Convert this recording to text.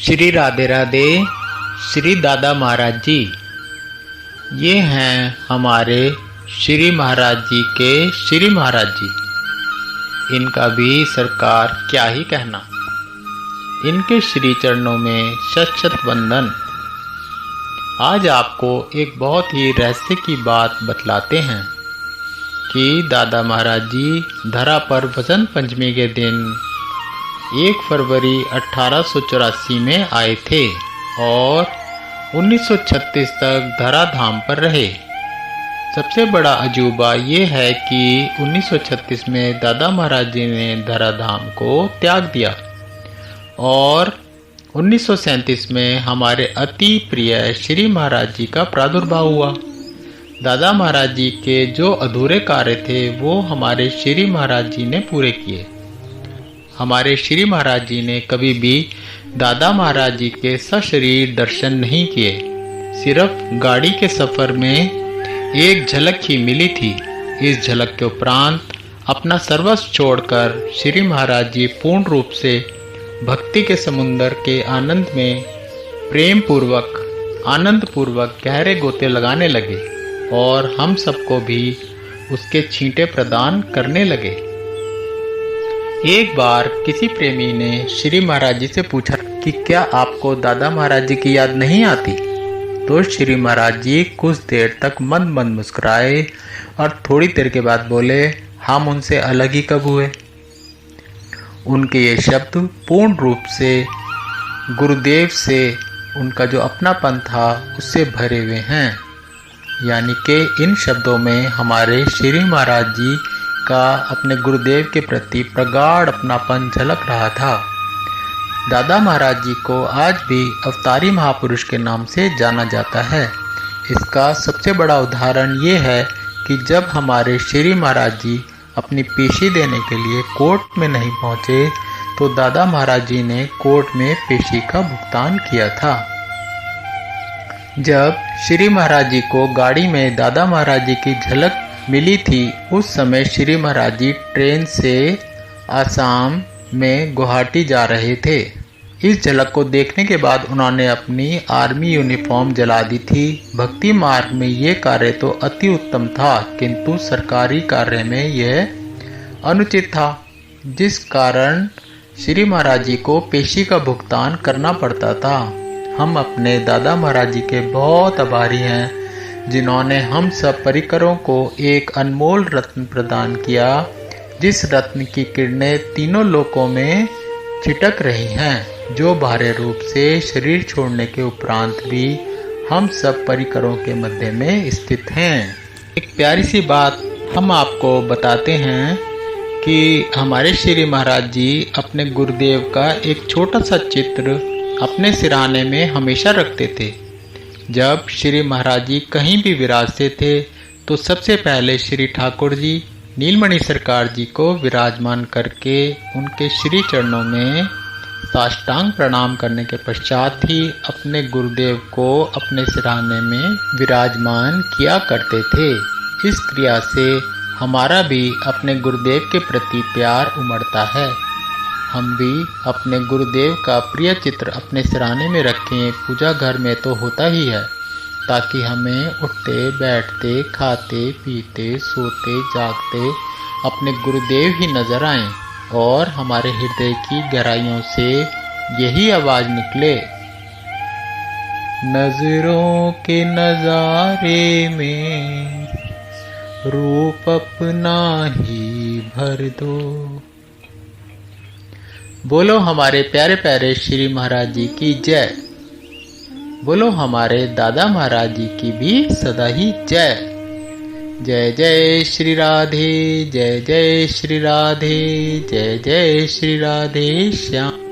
श्री राधे राधे। श्री दादा महाराज जी, ये हैं हमारे श्री महाराज जी के श्री महाराज जी। इनका भी सरकार क्या ही कहना। इनके श्री चरणों में शत शत वंदन। आज आपको एक बहुत ही रहस्य की बात बतलाते हैं कि दादा महाराज जी धरा पर वसंत पंचमी के दिन 1 फरवरी 1884 में आए थे और 1936 तक धरा धाम पर रहे। सबसे बड़ा अजूबा ये है कि 1936 में दादा महाराज जी ने धरा धाम को त्याग दिया और 1937 में हमारे अति प्रिय श्री महाराज जी का प्रादुर्भाव हुआ। दादा महाराज जी के जो अधूरे कार्य थे वो हमारे श्री महाराज जी ने पूरे किए। हमारे श्री महाराज जी ने कभी भी दादा महाराज जी के सशरीर दर्शन नहीं किए। सिर्फ गाड़ी के सफर में एक झलक ही मिली थी। इस झलक के उपरांत अपना सर्वस्व छोड़कर श्री महाराज जी पूर्ण रूप से भक्ति के समुद्र के आनंद में प्रेम पूर्वक आनंद पूर्वक गहरे गोते लगाने लगे और हम सबको भी उसके छींटे प्रदान करने लगे। एक बार किसी प्रेमी ने श्री महाराज जी से पूछा कि क्या आपको दादा महाराज जी की याद नहीं आती? तो श्री महाराज जी कुछ देर तक मंद मंद मुस्कुराए और थोड़ी देर के बाद बोले, हम उनसे अलग ही कब हुए? उनके ये शब्द पूर्ण रूप से गुरुदेव से उनका जो अपनापन था उससे भरे हुए हैं। यानी कि इन शब्दों में हमारे श्री महाराज जी का अपने गुरुदेव के प्रति प्रगाढ़ अपनापन झलक रहा था। दादा महाराज जी को आज भी अवतारी महापुरुष के नाम से जाना जाता है। इसका सबसे बड़ा उदाहरण ये है कि जब हमारे श्री महाराज जी अपनी पेशी देने के लिए कोर्ट में नहीं पहुँचे तो दादा महाराज जी ने कोर्ट में पेशी का भुगतान किया था। जब श्री महाराज जी को गाड़ी में दादा महाराज जी की झलक मिली थी उस समय श्री महाराज जी ट्रेन से आसाम में गुवाहाटी जा रहे थे। इस झलक को देखने के बाद उन्होंने अपनी आर्मी यूनिफॉर्म जला दी थी। भक्ति मार्ग में ये कार्य तो अति उत्तम था किंतु सरकारी कार्य में यह अनुचित था, जिस कारण श्री महाराज जी को पेशी का भुगतान करना पड़ता था। हम अपने दादा महाराज जी के बहुत आभारी हैं जिन्होंने हम सब परिकरों को एक अनमोल रत्न प्रदान किया, जिस रत्न की किरणें तीनों लोकों में छिटक रही हैं, जो बाहरी रूप से शरीर छोड़ने के उपरांत भी हम सब परिकरों के मध्य में स्थित हैं। एक प्यारी सी बात हम आपको बताते हैं कि हमारे श्री महाराज जी अपने गुरुदेव का एक छोटा सा चित्र अपने सिरहाने में हमेशा रखते थे। जब श्री महाराज जी कहीं भी विराजते थे तो सबसे पहले श्री ठाकुर जी नीलमणि सरकार जी को विराजमान करके उनके श्री चरणों में साष्टांग प्रणाम करने के पश्चात ही अपने गुरुदेव को अपने सिरहाने में विराजमान किया करते थे। इस क्रिया से हमारा भी अपने गुरुदेव के प्रति प्यार उमड़ता है। हम भी अपने गुरुदेव का प्रिय चित्र अपने सिरहाने में रखें। पूजा घर में तो होता ही है, ताकि हमें उठते बैठते खाते पीते सोते जागते अपने गुरुदेव ही नजर आएं और हमारे हृदय की गहराइयों से यही आवाज निकले, नजरों के नजारे में रूप अपना ही भर दो। बोलो हमारे प्यारे प्यारे श्री महाराज जी की जय। बोलो हमारे दादा महाराज जी की भी सदा ही जय। जय जय श्री राधे, जय जय श्री राधे, जय जय श्री राधे श्याम।